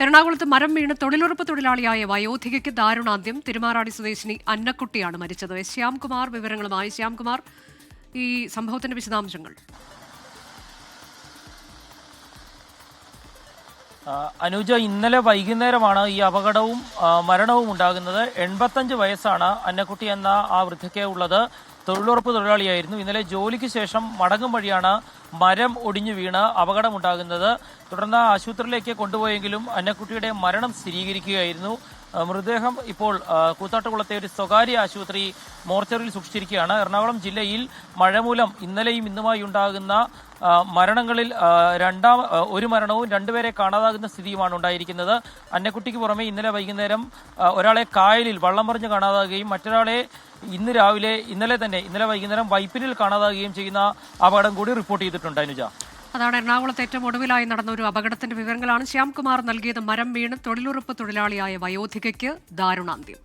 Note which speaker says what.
Speaker 1: എറണാകുളത്ത് മരം വീണ് തൊഴിലുറപ്പ് തൊഴിലാളിയായ വയോധികയ്ക്ക് ദാരുണാന്ത്യം. തിരുമാറാടി സ്വദേശിനി അന്നക്കുട്ടിയാണ് മരിച്ചത്. ശ്യാംകുമാർ വിവരങ്ങളുമായി. ശ്യാംകുമാർ, ഈ സംഭവത്തിന്റെ വിശദാംശങ്ങൾ.
Speaker 2: അനുജ, ഇന്നലെ വൈകുന്നേരമാണ് ഈ അപകടവും മരണവും ഉണ്ടാകുന്നത്. 85 വയസ്സാണ് അന്നക്കുട്ടി എന്ന ആ വൃദ്ധയ്ക്ക് ഉള്ളത്. തൊഴിലുറപ്പ് തൊഴിലാളിയായിരുന്നു. ഇന്നലെ ജോലിക്ക് ശേഷം മടങ്ങും വഴിയാണ് മരം ഒടിഞ്ഞു വീണ് അപകടമുണ്ടാകുന്നത്. തുടർന്ന് ആശുപത്രിയിലേക്ക് കൊണ്ടുപോയെങ്കിലും അന്നക്കുട്ടിയുടെ മരണം സ്ഥിരീകരിക്കുകയായിരുന്നു. മൃതദേഹം ഇപ്പോൾ കൂത്താട്ടുകുളത്തെ ഒരു സ്വകാര്യ ആശുപത്രി മോർച്ചറിയിൽ സൂക്ഷിച്ചിരിക്കുകയാണ്. എറണാകുളം ജില്ലയിൽ മഴ മൂലം ഇന്നലെയും ഇന്നുമായി ഉണ്ടാകുന്ന മരണങ്ങളിൽ ഒരു മരണവും രണ്ടുപേരെ കാണാതാകുന്ന സ്ഥിതിയുമാണ് ഉണ്ടായിരിക്കുന്നത്. അന്നക്കുട്ടിക്ക് പുറമെ ഇന്നലെ വൈകുന്നേരം ഒരാളെ കായലിൽ വള്ളം മറിഞ്ഞ് കാണാതാകുകയും മറ്റൊരാളെ ഇന്നലെ വൈകുന്നേരം വൈപ്പിനിൽ കാണാതാകുകയും ചെയ്യുന്ന അപകടം കൂടി റിപ്പോർട്ട് ചെയ്തിട്ടുണ്ട്. അനുജ,
Speaker 1: അതാണ് എറണാകുളത്ത് ഏറ്റവും ഒടുവിലായി നടന്ന ഒരു അപകടത്തിന്റെ വിവരങ്ങളാണ് ശ്യാംകുമാർ നൽകിയത്. മരം വീണ് തൊഴിലുറപ്പ് തൊഴിലാളിയായ വയോധികയ്ക്ക് ദാരുണാന്ത്യം.